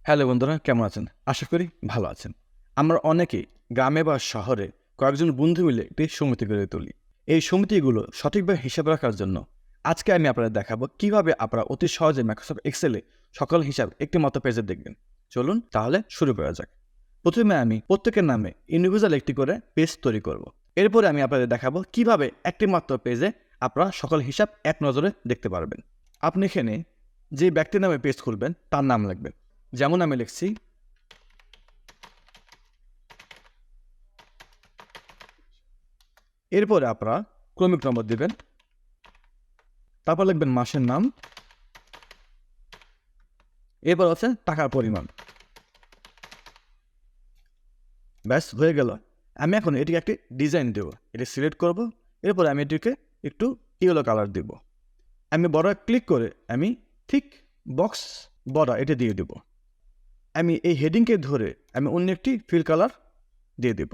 Hello বন্ধুরা, কেমন আছেন? আশা করি ভালো আছেন। আমরা অনেকেই গ্রামে বা শহরে কয়েকজন বন্ধু মিলে একটি সমিতি গড়ে তুলি। এই সমিতিগুলো সঠিকভাবে হিসাব রাখার জন্য আজকে আমি আপনাদের দেখাবো কিভাবে আপনারা অতি সহজে মাইক্রোসফট এক্সেলে সকল হিসাব একটি মাত্র পেজে দেখবেন। চলুন তাহলে শুরু করা যাক। প্রথমে আমি প্রত্যেকের নামে ইন্ডিভিজুয়াল একটি করে পেজ তৈরি করব। এরপরে আমি আপনাদের দেখাবো কিভাবে একটি মাত্র পেজে আপনারা সকল হিসাব এক নজরে দেখতে পারবেন। আপনি এখানে যে ব্যক্তির নামে পেজ খুলবেন তার নাম লিখবেন। যেমন আমি লিখছি এরপরে আপনারা ক্রমিক নম্বর দিবেন, তারপর লিখবেন মাসের নাম, এরপর হচ্ছে টাকার পরিমাণ। ব্যাস হয়ে গেল। আমি এখন এটিকে একটি ডিজাইন দেব। এটি সিলেক্ট করব, এরপরে আমি এটিকে একটু ইয়েলো কালার দেব। আমি বড় ক্লিক করে আমি ঠিক বক্স বড় এটা দিয়ে দেব। আমি এই হেডিংকে ধরে আমি অন্য একটি ফিল কালার দিয়ে দেব।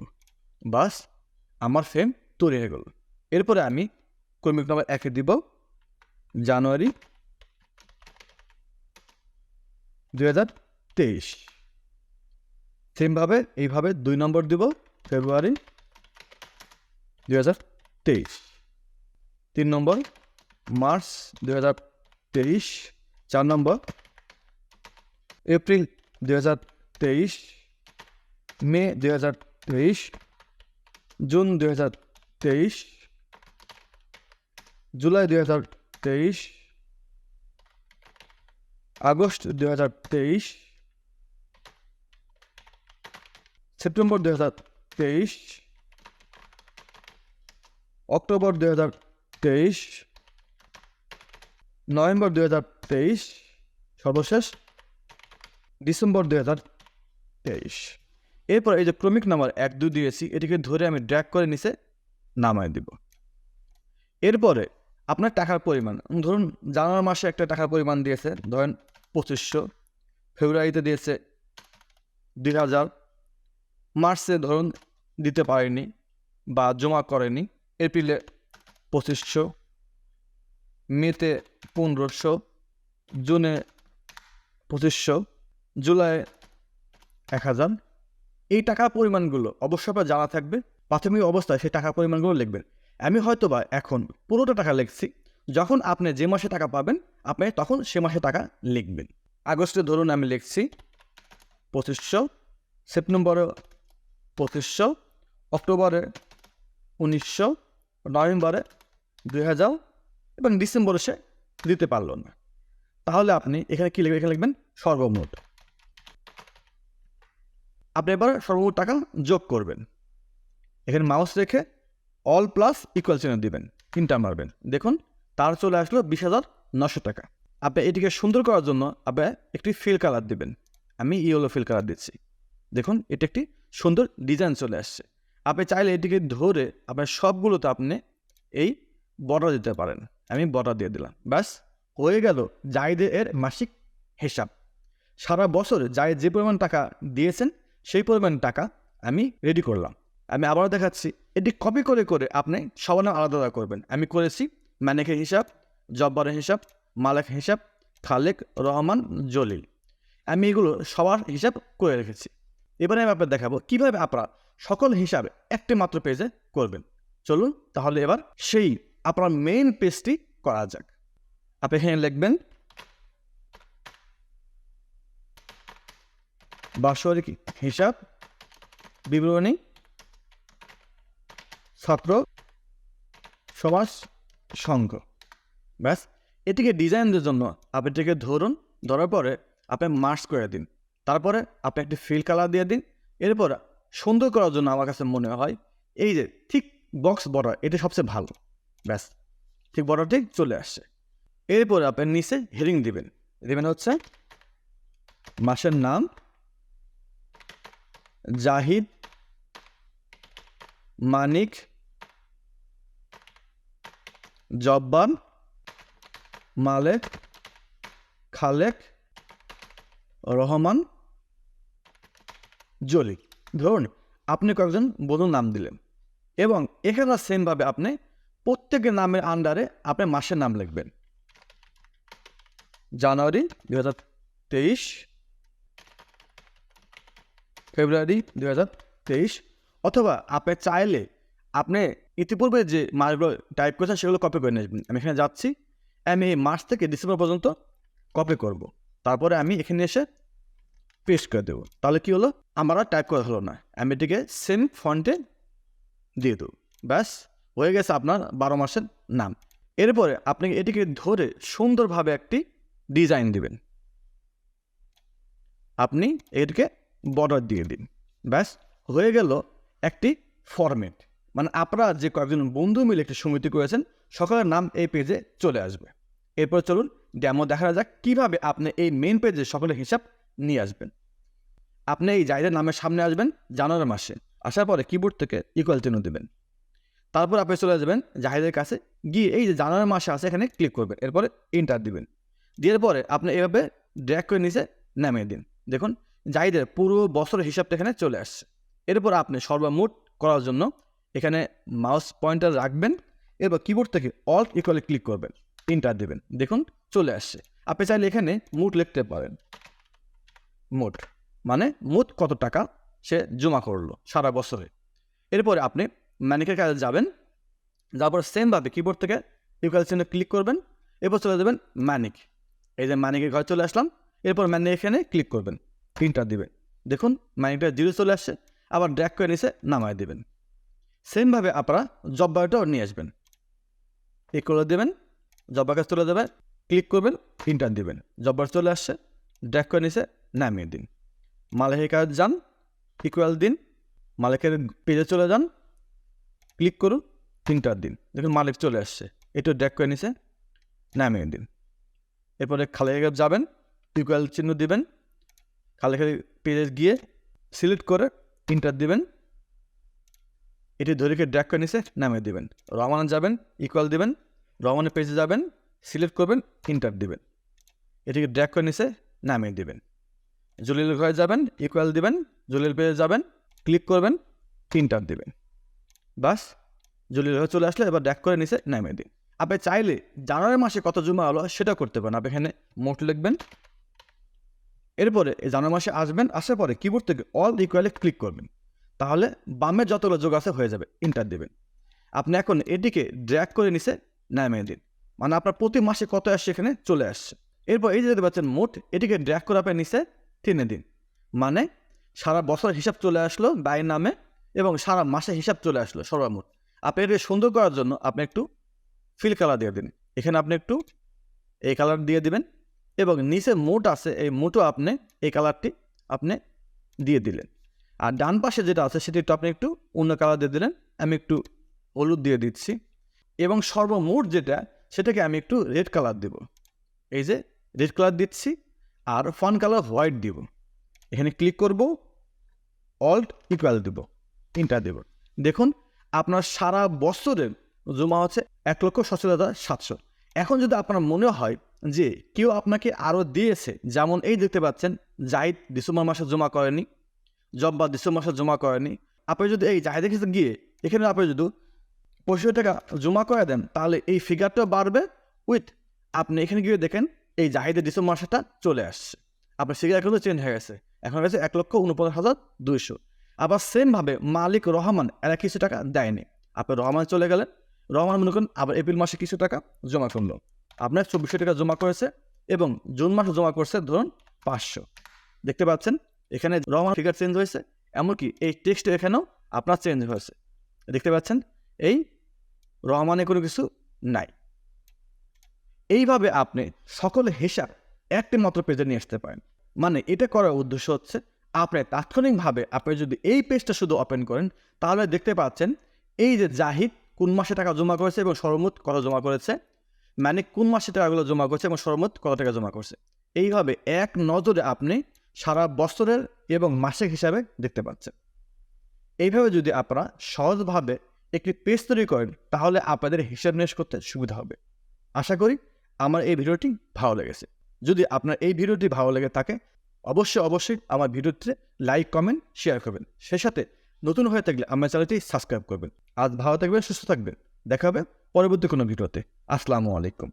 বাস আমার ফ্রেম তৈরি হয়ে গেল। এরপরে আমি ক্রমিক নম্বর 1 দিব, জানুয়ারি 2023। সেমভাবে এইভাবে 2 নম্বর দিব, ফেব্রুয়ারি 2023। 3 নম্বর মার্চ 2023। 4 নম্বর এপ্রিল 2023, মে 2023, June 2023, July 2023, August 2023, September 2023, October 2023, November 2023, সর্বশেষ ডিসেম্বর 2023। এরপর এই যে ক্রমিক নাম্বার 1, 2 দিয়েছি, এটিকে ধরে আমি ড্র্যাগ করে নিচে নামায় দিব। এরপরে আপনার টাকার পরিমাণ, ধরুন জানুয়ারি মাসে একটা টাকার পরিমাণ দিয়েছে, ধরেন 2500, ফেব্রুয়ারিতে দিয়েছে 2000, মার্চে ধরুন দিতে পারেনি বা জমা করেনি, এপ্রিলে 2500, মেতে 1500, জুনে 2500, জুলাই 1000। এই টাকার পরিমাণগুলো অবশ্যই আপনার জানা থাকবে। প্রাথমিক অবস্থায় সেই টাকার পরিমাণগুলো লিখবেন। আমি হয়তোবা এখন পুরোটা টাকা লিখছি, যখন আপনি যে মাসে টাকা পাবেন আপনি তখন সে মাসে টাকা লিখবেন। আগস্টে ধরুন আমি লিখছি 2500, সেপ্টেম্বরে 2500, অক্টোবরে 1900, নভেম্বরে 2000 এবং ডিসেম্বরে সে দিতে পারল না। তাহলে আপনি এখানে কী লিখবেন? এখানে লিখবেন সর্বমোট। আপনি এবার সর্বমোট টাকা যোগ করবেন। এখানে মাউস রেখে অল প্লাস ইকুয়াল চিহ্ন দিবেন, ইন্টার মারবেন। দেখুন তার চলে আসলো 20,900 টাকা। আপনি এটিকে সুন্দর করার জন্য আপনি একটি ফিল কালার দিবেন। আমি ইয়েলো ফিল কালার দিচ্ছি। দেখুন এটা একটি সুন্দর ডিজাইন চলে আসছে। আপনি চাইলে এটিকে ধরে আপনার সবগুলোতে আপনি এই বর্ডার দিতে পারেন। আমি বর্ডার দিয়ে দিলাম। ব্যাস হয়ে গেল জাহিদের মাসিক হিসাব। সারা বছর জাহিদ যে পরিমাণ টাকা দিয়েছেন সেই পরিমাণ টাকা আমি রেডি করলাম। আমি আবারও দেখাচ্ছি, এটি কপি করে করে আপনি সবার নাম আলাদা আলাদা করবেন। আমি করেছি ম্যানেকের হিসাব, জব্বারের হিসাব, মালেক হিসাব, খালেক, রহমান, জলিল। আমি এগুলো সবার হিসাব করে রেখেছি। এবারে আমি আপনাদের দেখাবো কীভাবে আপনারা সকল হিসাব একটি মাত্র পেজে করবেন। চলুন তাহলে এবার সেই আপনার মেইন পেজটি করা যাক। আপনি এখানে লিখবেন বার্ষিক হিসাব বিবরণী, ছাত্র সমাজ সংঘ। ব্যাস এটিকে ডিজাইনের জন্য আপনি এটিকে ধরুন, ধরার পরে আপনি মার্কস করে দিন, তারপরে আপনি একটি ফিল কালার দিয়ে দিন। এরপর সুন্দর করার জন্য আমার কাছে মনে হয় এই যে ঠিক বক্স বর্ডার, এটি সবচেয়ে ভালো। ব্যাস ঠিক বর্ডারটি চলে আসছে। এরপরে আপনি নিচে হেডিং দিবেন। দিবেন হচ্ছে মাসের নাম, জাহিদ, মানিক, জব্বার, মালেক, খালেক, রহমান, জলি। ধরুন আপনি কয়েকজন বন্ধুর নাম দিলেন এবং এখানে সেমভাবে আপনি প্রত্যেকের নামের আন্ডারে আপনি মাসের নাম লিখবেন। জানুয়ারি 2023, ফেব্রুয়ারি 2023। অথবা আপনি চাইলে আপনি ইতিপূর্বে যে মাসগুলো টাইপ করেছেন সেগুলো কপি করে নিয়ে আসবেন। আমি এখানে যাচ্ছি, আমি এই মার্চ থেকে ডিসেম্বর পর্যন্ত কপি করব, তারপরে আমি এখানে এসে পেস্ট করে দেবো। তাহলে কী হলো, আমার আর টাইপ করা হলো না, আমি এটিকে সেম ফন্টে দিয়ে দেবো। ব্যাস হয়ে গেছে আপনার 12 মাসের নাম। এরপরে আপনি এটিকে ধরে সুন্দরভাবে একটি ডিজাইন দিবেন। আপনি এটিকে বর্ডার দিয়ে দিন, ব্যাস হয়ে গেল একটি ফরম্যাট। মানে আপনারা যে কয়েকজন বন্ধু মিলে একটি সমিতি করেছেন, সকলের নাম এই পেজে চলে আসবে। এরপর চলুন ডেমো দেখা যাক কীভাবে আপনি এই মেইন পেজে সকলের হিসাব নিয়ে আসবেন। আপনি এই জায়গার নামের সামনে আসবেন জানুয়ারি মাসে, আসার পরে কিবোর্ড থেকে ইকুয়াল চিহ্ন দেবেন। তারপর আপনি চলে যাবেন জাহিদের কাছে, গিয়ে এই যে জানুয়ারি মাসে আছে এখানে ক্লিক করবেন, এরপরে এন্টার দিবেন। দেওয়ার পরে আপনি এভাবে ড্র্যাগ করে নিচে নামিয়ে দিন। দেখুন জাহিদের পুরো বছরের হিসাবটা এখানে চলে আসছে। এরপর আপনি সর্বমোট করার জন্য এখানে মাউস পয়েন্টার রাখবেন, এরপর কিবোর্ড থেকে অল্ট ইকুয়ালে ক্লিক করবেন, এন্টার দেবেন। দেখুন চলে আসছে। আপনি চাইলে এখানে মোট লিখতে পারেন, মোট মানে মোট কত টাকা সে জমা করলো সারা বছরে। এরপরে আপনি ম্যানিকের কাছে যাবেন, যাওয়ার পর সেমভাবে কিবোর্ড থেকে ইকুয়াল চিহ্নে ক্লিক করবেন, এরপর চলে যাবেন ম্যানিক। এই যে ম্যানিকের ঘরে চলে আসলাম, এরপর ম্যানিক এখানে ক্লিক করবেন, প্রিন্টার দিবেন। দেখুন ম্যানিকটা 0 চলে আসছে, আবার ড্র্যাগ করে নিচে নামায় দেবেন। সেমভাবে আপনারা জব বায়োটাও নিয়ে আসবেন, ক্লিক করে দেবেন, জব বায়োটা চলে যাবে, ক্লিক করবেন, প্রিন্টার দিবেন। জব বায়োটা চলে আসছে, ড্র্যাগ করে নিচে নামিয়ে দিন। মালিকের কাছে যান, ইকুয়াল দিন, মালিকের পেজে চলে যান, ক্লিক করুন, প্রিন্টার দিন। দেখুন মালিক চলে আসছে, একটু ড্র্যাগ করে নিচে নামিয়ে দিন। এরপরে খালের যাবেন, ইকুয়াল চিহ্ন দিবেন, খালের পেজে গিয়ে সিলেক্ট করে প্রিন্টার দিবেন, এটি ধরিকে ড্র্যাগ করে নিচে নামিয়ে দিবেন। রহমান যাবেন, ইকুয়াল দিবেন, রহমানের পেজে যাবেন, সিলেক্ট করবেন, প্রিন্টার দিবেন, এটিকে ড্র্যাগ করে নিচে নামিয়ে দিবেন। জলিলের ঘরে যাবেন, ইকুয়াল দিবেন, জলিল পেজে যাবেন, ক্লিক করবেন, প্রিন্টার দিবেন। বাস জলিল ঘরে চলে আসলে এবার ড্র্যাগ করে নিচে নামিয়ে দিন। আপনি চাইলে জানুয়ারি মাসে কত জমা হলো সেটা করতে পারেন। আপনি এখানে মোট লিখবেন, এরপরে এই জানুয়ারি মাসে আসবেন, আসার পরে কিবোর্ড থেকে অল ইকুয়ালে ক্লিক করবেন, তাহলে বামের যতগুলো যোগ আছে হয়ে যাবে, এন্টার দেবেন। আপনি এখন এটিকে ড্র্যাগ করে নিচে নামিয়ে দিন, মানে আপনার প্রতি মাসে কত আসছে এখানে চলে আসছে। এরপর এই যে দেখতে পাচ্ছেন মোট, এটিকে ড্র্যাগ করে আপনি নিচে টেনে দিন, মানে সারা বছরের হিসাব চলে আসলো ব্যয়ের নামে এবং সারা মাসে হিসাব চলে আসলো সর্বমোট। আপনি এটি সুন্দর করার জন্য আপনি একটু ফিল কালার দিয়ে দিন, এখানে আপনি একটু এই কালার দিয়ে দিবেন এবং নিচে মোট আছে এই মোটও আপনি এই কালারটি আপনি দিয়ে দিলেন। আর ডান পাশে যেটা আছে সেটি একটু আপনি একটু অন্য কালার দিয়ে দিলেন, আমি একটু হলুদ দিয়ে দিচ্ছি। এবং সর্বমোট যেটা সেটাকে আমি একটু রেড কালার দেব, এই যে রেড কালার দিচ্ছি, আর ফন্ট কালার হোয়াইট দিব। এখানে ক্লিক করব, অল্ট ইকুয়াল দেব, এন্টার দেব। দেখুন আপনার সারা বছরের জমা হচ্ছে 1,67,700। এখন যদি আপনার মনে হয় যে কেউ আপনাকে আরও দিয়েছে, যেমন এই দেখতে পাচ্ছেন জাহিদ ডিসেম্বর মাসে জমা করেনি, জব্বার ডিসেম্বর মাসে জমা করেনি, আপনি যদি এই জাহিদের কাছে গিয়ে এখানে আপনি যদি 65 টাকা জমা করে দেন, তাহলে এই ফিগারটাও বাড়বে উইথ আপনি এখানে গিয়ে দেখেন এই জাহিদের ডিসেম্বর মাসটা চলে আসছে, আপনার ফিগার কিন্তু চেঞ্জ হয়ে গেছে, এখন হয়েছে 1,49,200। আবার সেমভাবে মালিক রহমান এরা কিছু টাকা দেয়নি, আপনি রহমান চলে গেলেন, রহমান মনে করেন আবার এপ্রিল মাসে কিছু টাকা জমা করলো, আপনার 2400 টাকা জমা করেছে এবং জুন মাসে জমা করছে ধরুন 500। দেখতে পাচ্ছেন এখানে রহমান ফিগার চেঞ্জ হয়েছে, এমনকি এই টেক্সট এখানেও আপনার চেঞ্জ হয়েছে। দেখতে পাচ্ছেন এই রহমানে কোনো কিছু নাই। এইভাবে আপনি সকল হিসাব একটি মাত্র পেজে নিয়ে আসতে পারেন। মানে এটা করার উদ্দেশ্য হচ্ছে আপনি তাৎক্ষণিকভাবে আপনি যদি এই পেজটা শুধু ওপেন করেন, তাহলে দেখতে পাচ্ছেন এই যে জাহিদ কোন মাসে টাকা জমা করেছে এবং সর্বমোট কত জমা করেছে, মানে কোন মাসে টাকাগুলো জমা করছে এবং সর্বমোট কত টাকা জমা করছে। এইভাবে এক নজরে আপনি সারা বছরের এবং মাসিক হিসাবে দেখতে পাচ্ছেন। এইভাবে যদি আপনারা সহজভাবে একটি পেজ তৈরি করেন, তাহলে আপনাদের হিসাব নিকাশ করতে সুবিধা হবে। আশা করি আমার এই ভিডিওটি ভালো লেগেছে। যদি আপনার এই ভিডিওটি ভালো লেগে থাকে, অবশ্যই আমার ভিডিওতে লাইক, কমেন্ট, শেয়ার করবেন। সেই সাথে নতুন হয়ে থাকলে আমার চ্যানেলটি সাবস্ক্রাইব করবেন। আজ ভালো থাকবেন, সুস্থ থাকবেন, দেখা হবে পরবর্তী কোনো ভিডিওতে। আসসালামু আলাইকুম।